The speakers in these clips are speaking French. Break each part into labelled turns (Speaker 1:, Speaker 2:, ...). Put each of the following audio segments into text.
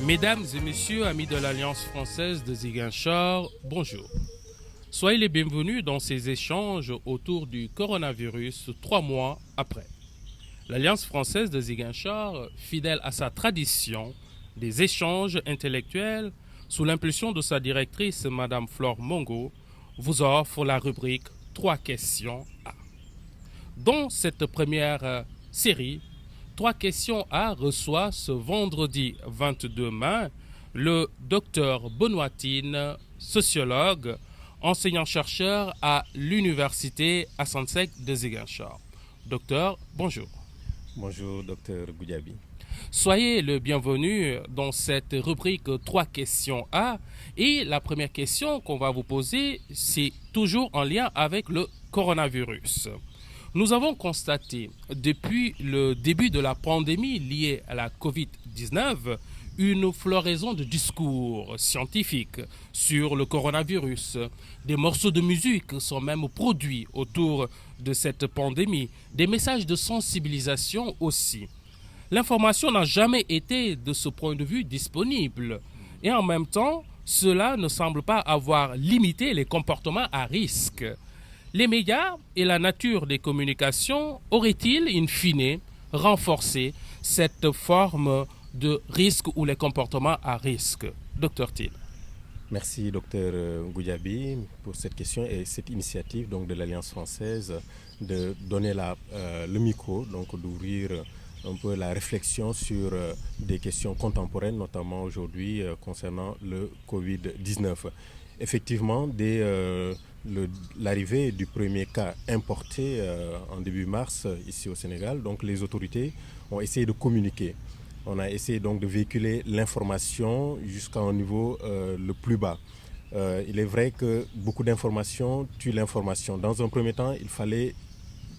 Speaker 1: Mesdames et messieurs, amis de l'Alliance française de Ziguinchor, bonjour. Soyez les bienvenus dans ces échanges autour du coronavirus 3 mois après. L'Alliance française de Ziguinchor, fidèle à sa tradition des échanges intellectuels, sous l'impulsion de sa directrice, Madame Flore Mongo, vous offre la rubrique 3 questions A. Dans cette première série, 3 questions A reçoit ce vendredi 22 mai le docteur Benoîtine, sociologue, enseignant-chercheur à l'université Assane Seck de Ziguinchor. Docteur, bonjour.
Speaker 2: Bonjour, docteur Goudiaby.
Speaker 1: Soyez le bienvenu dans cette rubrique 3 questions A. Et la première question qu'on va vous poser, c'est toujours en lien avec le coronavirus. Nous avons constaté depuis le début de la pandémie liée à la COVID-19 une floraison de discours scientifiques sur le coronavirus. Des morceaux de musique sont même produits autour de cette pandémie, des messages de sensibilisation aussi. L'information n'a jamais été de ce point de vue disponible et en même temps, cela ne semble pas avoir limité les comportements à risque. Les médias et la nature des communications auraient-ils, in fine, renforcé cette forme de risque ou les comportements à risque? Docteur Thiel.
Speaker 2: Merci, docteur Goudiaby, pour cette question et cette initiative donc, de l'Alliance française de donner le micro, donc d'ouvrir un peu la réflexion sur des questions contemporaines, notamment aujourd'hui concernant le Covid-19. Effectivement, dès l'arrivée du premier cas importé en début mars ici au Sénégal, donc les autorités ont essayé de communiquer. On a essayé donc de véhiculer l'information jusqu'à un niveau le plus bas. Il est vrai que beaucoup d'informations tuent l'information. Dans un premier temps, il fallait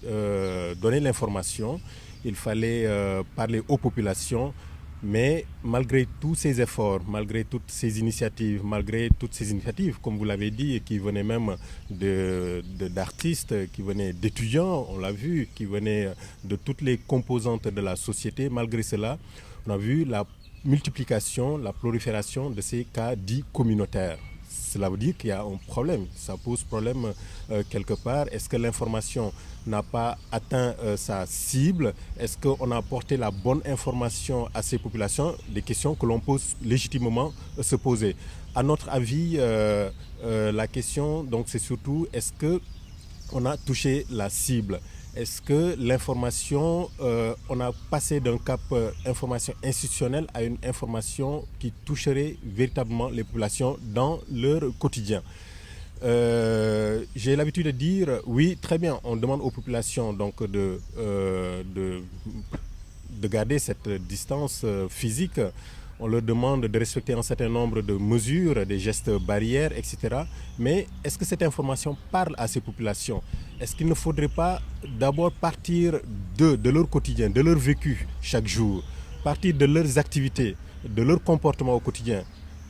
Speaker 2: donner l'information, il fallait parler aux populations, mais malgré tous ces efforts, malgré toutes ces initiatives, comme vous l'avez dit, qui venaient même d'artistes, qui venaient d'étudiants, on l'a vu, qui venaient de toutes les composantes de la société, malgré cela, on a vu la multiplication, la prolifération de ces cas dits communautaires. Cela veut dire qu'il y a un problème, ça pose problème quelque part. Est-ce que l'information n'a pas atteint sa cible? Est-ce qu'on a apporté la bonne information à ces populations? Des questions que l'on pose légitimement se poser. À notre avis, la question, donc, c'est surtout est-ce qu'on a touché la cible? Est-ce que l'information, on a passé d'un cap information institutionnelle à une information qui toucherait véritablement les populations dans leur quotidien? J'ai l'habitude de dire, oui, très bien, on demande aux populations donc, de garder cette distance physique. On leur demande de respecter un certain nombre de mesures, des gestes barrières, etc. Mais est-ce que cette information parle à ces populations? Est-ce qu'il ne faudrait pas d'abord partir de leur quotidien, de leur vécu chaque jour, partir de leurs activités, de leur comportement au quotidien?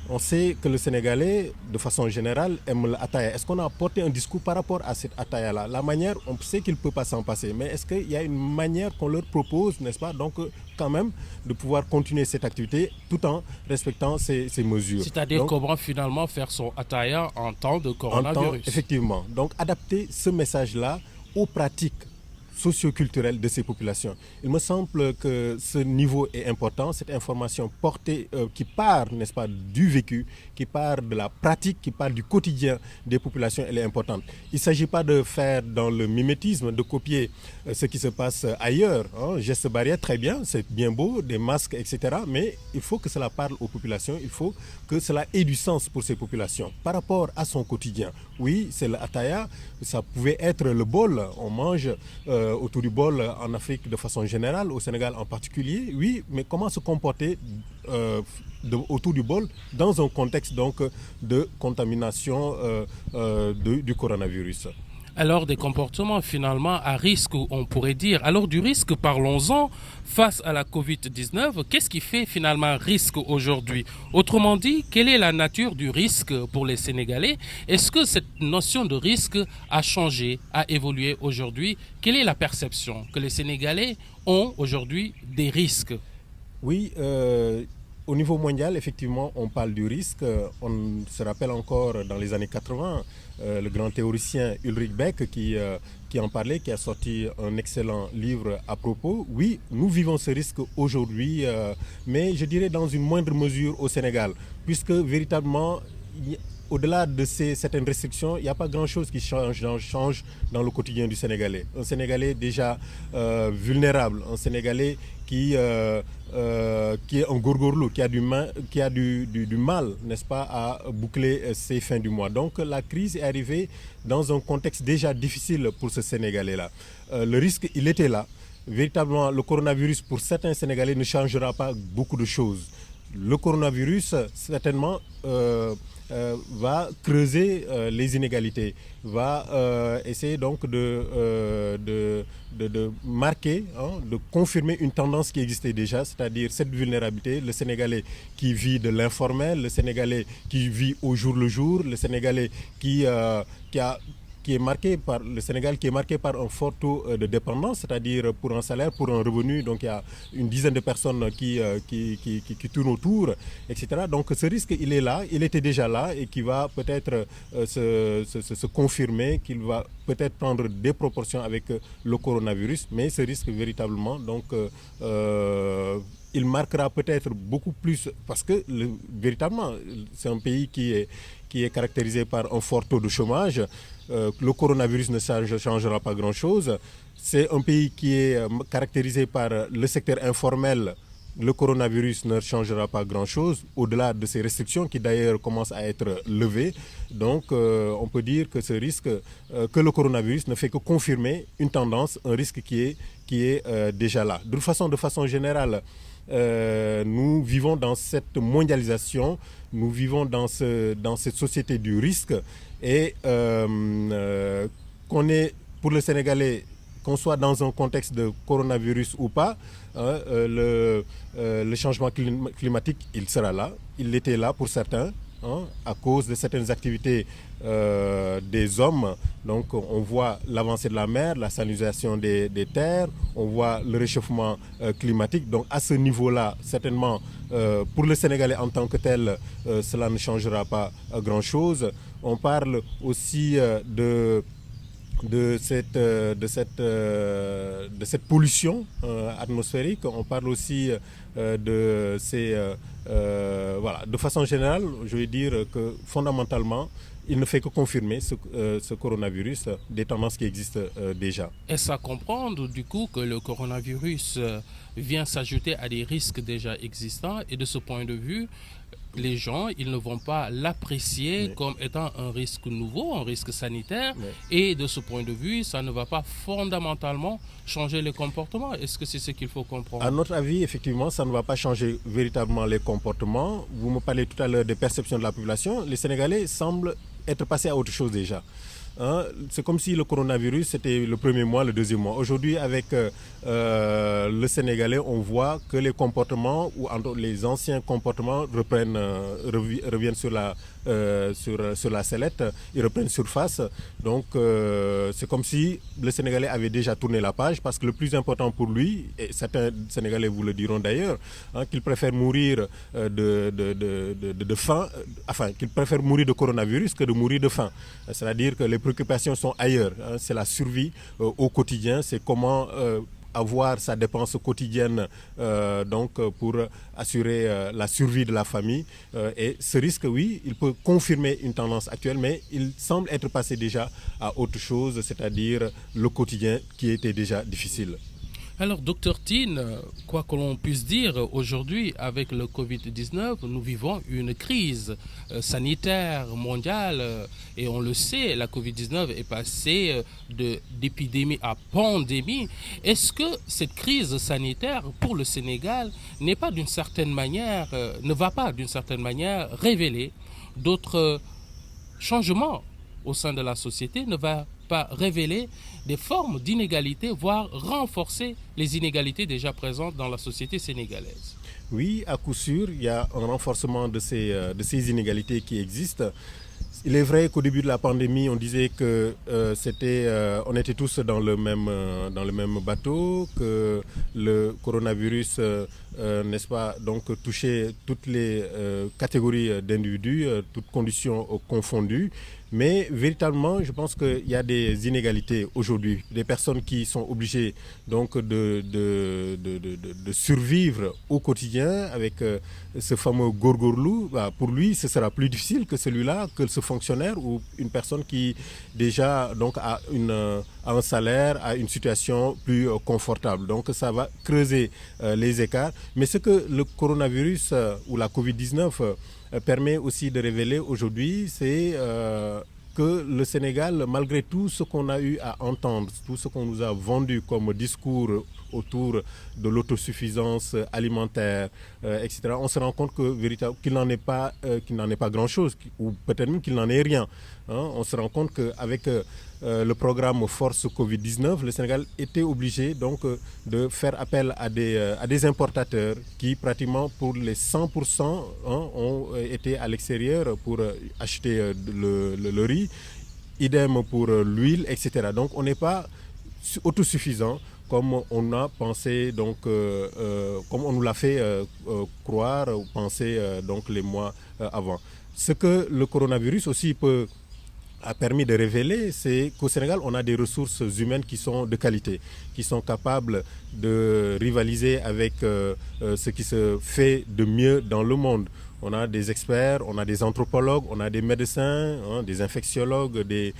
Speaker 2: On sait que le Sénégalais, de façon générale, aime l'ataya. Est-ce qu'on a apporté un discours par rapport à cette ataya-là? La manière, on sait qu'il ne peut pas s'en passer, mais est-ce qu'il y a une manière qu'on leur propose, n'est-ce pas? Donc, quand même, de pouvoir continuer cette activité tout en respectant ces mesures.
Speaker 1: C'est-à-dire
Speaker 2: donc,
Speaker 1: comment finalement faire son ataya en temps de coronavirus?
Speaker 2: Effectivement. Donc, adapter ce message-là aux pratiques socio-culturelle de ces populations. Il me semble que ce niveau est important, cette information portée qui part, n'est-ce pas, du vécu, qui part de la pratique, qui part du quotidien des populations, elle est importante. Il ne s'agit pas de faire dans le mimétisme, de copier ce qui se passe ailleurs. Gestes barrières, très bien, c'est bien beau, des masques, etc. Mais il faut que cela parle aux populations, il faut que cela ait du sens pour ces populations. Par rapport à son quotidien, oui, c'est l'ataya, ça pouvait être le bol, on mange autour du bol en Afrique de façon générale, au Sénégal en particulier, oui, mais comment se comporter autour du bol dans un contexte donc de contamination du coronavirus?
Speaker 1: Alors des comportements finalement à risque, on pourrait dire. Alors du risque, parlons-en. Face à la Covid-19, qu'est-ce qui fait finalement risque aujourd'hui? Autrement dit, quelle est la nature du risque pour les Sénégalais? Est-ce que cette notion de risque a changé, a évolué aujourd'hui? Quelle est la perception que les Sénégalais ont aujourd'hui des risques?
Speaker 2: Oui, au niveau mondial, effectivement, on parle du risque. On se rappelle encore dans les années 80, le grand théoricien Ulrich Beck qui en parlait, qui a sorti un excellent livre à propos. Oui, nous vivons ce risque aujourd'hui, mais je dirais dans une moindre mesure au Sénégal, puisque véritablement, au-delà de certaines restrictions, il n'y a pas grand-chose qui change dans le quotidien du Sénégalais. Un Sénégalais déjà vulnérable, un Sénégalais qui est un gourgourlou, qui a du mal, n'est-ce pas, à boucler ses fins du mois. Donc la crise est arrivée dans un contexte déjà difficile pour ce Sénégalais-là. Le risque, il était là. Véritablement, le coronavirus, pour certains Sénégalais, ne changera pas beaucoup de choses. Le coronavirus, certainement, va creuser les inégalités, va essayer donc de marquer, de confirmer une tendance qui existait déjà, c'est-à-dire cette vulnérabilité, le Sénégalais qui vit de l'informel, le Sénégalais qui vit au jour le jour, le Sénégalais le Sénégal qui est marqué par un fort taux de dépendance, c'est-à-dire pour un salaire, pour un revenu, donc il y a une dizaine de personnes qui tournent autour, etc. Donc ce risque, il est là, il était déjà là et qui va peut-être se confirmer, qu'il va peut-être prendre des proportions avec le coronavirus, mais ce risque véritablement, donc il marquera peut-être beaucoup plus, parce que véritablement, c'est un pays qui est caractérisé par un fort taux de chômage. Le coronavirus ne changera pas grand-chose. C'est un pays qui est caractérisé par le secteur informel. Le coronavirus ne changera pas grand-chose, au-delà de ces restrictions qui d'ailleurs commencent à être levées. Donc on peut dire que ce risque, que le coronavirus ne fait que confirmer une tendance, un risque qui est déjà là. De façon générale, nous vivons dans cette mondialisation, nous vivons dans cette société du risque et qu'on est, pour le Sénégalais, qu'on soit dans un contexte de coronavirus ou pas, le changement climatique, il sera là, il était là pour certains, à cause de certaines activités des hommes. Donc on voit l'avancée de la mer, la salinisation des terres, on voit le réchauffement climatique. Donc à ce niveau-là, certainement, pour le Sénégalais en tant que tel, cela ne changera pas grand-chose. On parle aussi de cette pollution atmosphérique. On parle aussi de ces... voilà. De façon générale, je vais dire que fondamentalement, il ne fait que confirmer ce coronavirus, des tendances qui existent déjà.
Speaker 1: Est-ce à comprendre du coup que le coronavirus vient s'ajouter à des risques déjà existants et de ce point de vue, les gens, ils ne vont pas l'apprécier comme étant un risque nouveau, un risque sanitaire. Et de ce point de vue, ça ne va pas fondamentalement changer les comportements. Est-ce que c'est ce qu'il faut comprendre?
Speaker 2: À notre avis, effectivement, ça ne va pas changer véritablement les comportements. Vous me parlez tout à l'heure des perceptions de la population. Les Sénégalais semblent être passés à autre chose déjà. C'est comme si le coronavirus, c'était le premier mois, le deuxième mois. Aujourd'hui, avec le Sénégalais, on voit que les comportements, ou les anciens comportements, reviennent sur la sellette, ils reprennent surface. Donc, c'est comme si le Sénégalais avait déjà tourné la page, parce que le plus important pour lui, et certains Sénégalais vous le diront d'ailleurs, qu'il préfère mourir de faim, enfin, qu'il préfère mourir de coronavirus que de mourir de faim. C'est-à-dire que les préoccupations sont ailleurs. C'est la survie au quotidien, c'est comment avoir sa dépense quotidienne donc pour assurer la survie de la famille. Et ce risque, oui, il peut confirmer une tendance actuelle, mais il semble être passé déjà à autre chose, c'est-à-dire le quotidien qui était déjà difficile.
Speaker 1: Alors, Dr Tine, quoi que l'on puisse dire, aujourd'hui, avec le Covid-19, nous vivons une crise sanitaire mondiale et on le sait, la Covid-19 est passée d'épidémie à pandémie. Est-ce que cette crise sanitaire pour le Sénégal n'est pas d'une certaine manière, ne va pas d'une certaine manière révéler d'autres changements au sein de la société, ne va pas révéler des formes d'inégalité, voire renforcer les inégalités déjà présentes dans la société sénégalaise?
Speaker 2: Oui, à coup sûr, il y a un renforcement de ces inégalités qui existent. Il est vrai qu'au début de la pandémie, on disait que on était tous dans le même bateau, que le coronavirus, n'est-ce pas, donc touchait toutes les catégories d'individus, toutes conditions confondues. Mais véritablement, je pense qu'il y a des inégalités aujourd'hui, des personnes qui sont obligées donc de survivre au quotidien avec ce fameux gorgorlou. Bah, pour lui, ce sera plus difficile que celui-là, que ce fonctionnaire ou une personne qui déjà donc a un salaire, a une situation plus confortable. Donc ça va creuser les écarts. Mais ce que le coronavirus ou la Covid-19 permet aussi de révéler aujourd'hui, c'est que le Sénégal, malgré tout ce qu'on a eu à entendre, tout ce qu'on nous a vendu comme discours autour de l'autosuffisance alimentaire, etc., on se rend compte qu'il n'en est pas grand-chose, ou peut-être même qu'il n'en est rien. Hein. On se rend compte qu'avec le programme Force Covid-19, le Sénégal était obligé donc de faire appel à des importateurs qui pratiquement pour les 100% ont été à l'extérieur pour acheter le riz, idem pour l'huile, etc. Donc on n'est pas autosuffisant comme on a pensé, donc, comme on nous l'a fait croire ou penser donc les mois avant. Ce que le coronavirus aussi a permis de révéler, c'est qu'au Sénégal, on a des ressources humaines qui sont de qualité, qui sont capables de rivaliser avec ce qui se fait de mieux dans le monde. On a des experts, on a des anthropologues, on a des médecins, des infectiologues, des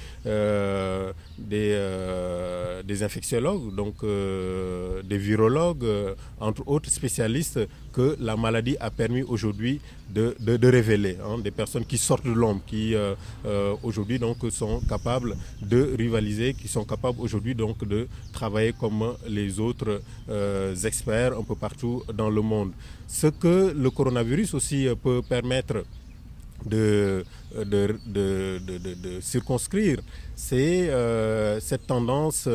Speaker 2: infectiologues, donc des virologues, entre autres spécialistes que la maladie a permis aujourd'hui de révéler. Des personnes qui sortent de l'ombre, qui aujourd'hui donc sont capables de rivaliser, qui sont capables aujourd'hui donc de travailler comme les autres experts un peu partout dans le monde. Ce que le coronavirus aussi peut permettre de circonscrire, c'est cette tendance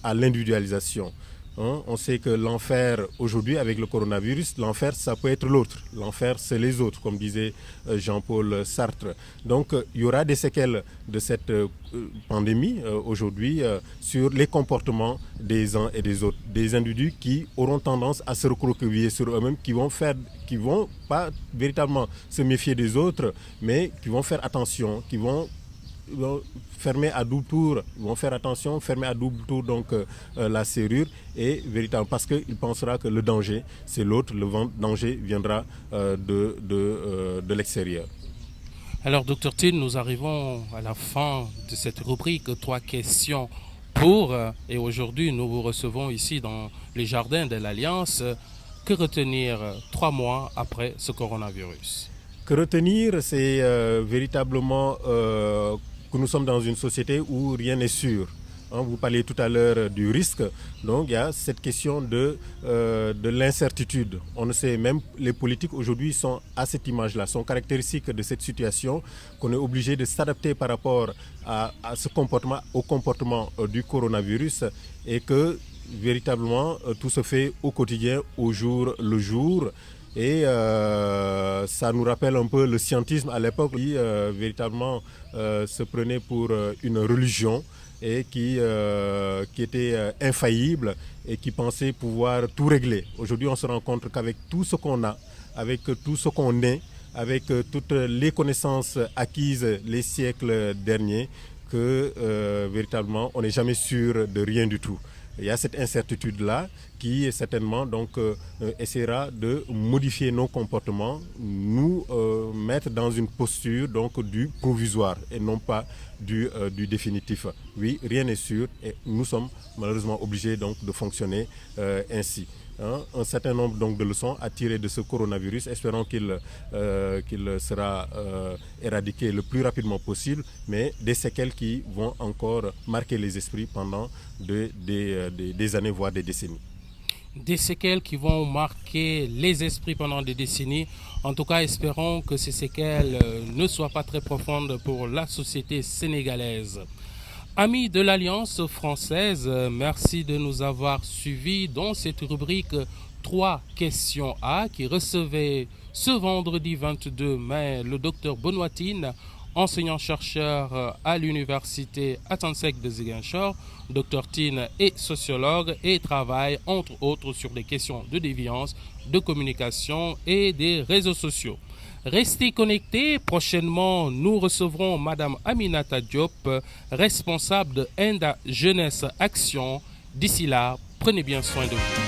Speaker 2: à l'individualisation. On sait que l'enfer aujourd'hui avec le coronavirus, l'enfer ça peut être l'autre. L'enfer c'est les autres, comme disait Jean-Paul Sartre. Donc il y aura des séquelles de cette pandémie aujourd'hui sur les comportements des uns et des autres. Des individus qui auront tendance à se recroqueviller sur eux-mêmes, qui vont pas véritablement se méfier des autres, mais qui vont faire attention, qui vont fermer à double tour, ils vont faire attention, fermer à double tour donc la serrure et véritablement parce qu'il pensera que le danger c'est l'autre, le danger viendra de l'extérieur.
Speaker 1: Alors docteur Tine, nous arrivons à la fin de cette rubrique 3 questions pour et aujourd'hui nous vous recevons ici dans les jardins de l'Alliance. Que retenir 3 mois après ce coronavirus?
Speaker 2: Que retenir, c'est véritablement que nous sommes dans une société où rien n'est sûr. Vous parliez tout à l'heure du risque, donc il y a cette question de l'incertitude. On ne sait, même les politiques aujourd'hui sont à cette image-là, sont caractéristiques de cette situation, qu'on est obligé de s'adapter par rapport à ce comportement, au comportement du coronavirus et que véritablement tout se fait au quotidien, au jour le jour. Et ça nous rappelle un peu le scientisme à l'époque qui véritablement se prenait pour une religion et qui était infaillible et qui pensait pouvoir tout régler. Aujourd'hui, on se rend compte qu'avec tout ce qu'on a, avec tout ce qu'on est, avec toutes les connaissances acquises les siècles derniers, que véritablement on n'est jamais sûr de rien du tout. Il y a cette incertitude-là qui certainement donc essaiera de modifier nos comportements, nous mettre dans une posture donc du provisoire et non pas du définitif. Oui, rien n'est sûr et nous sommes malheureusement obligés donc de fonctionner ainsi. Un certain nombre donc de leçons à tirer de ce coronavirus. Espérons qu'il sera éradiqué le plus rapidement possible, mais des séquelles qui vont encore marquer les esprits pendant des années, voire des décennies.
Speaker 1: Des séquelles qui vont marquer les esprits pendant des décennies. En tout cas, espérons que ces séquelles ne soient pas très profondes pour la société sénégalaise. Amis de l'Alliance française, merci de nous avoir suivis dans cette rubrique 3 questions A qui recevait ce vendredi 22 mai le docteur Benoît Tine, enseignant-chercheur à l'université Atansek de Ziguinchor. Dr Tine est sociologue et travaille entre autres sur des questions de déviance, de communication et des réseaux sociaux. Restez connectés, prochainement nous recevrons Madame Aminata Diop, responsable de ENDA Jeunesse Action. D'ici là, prenez bien soin de vous.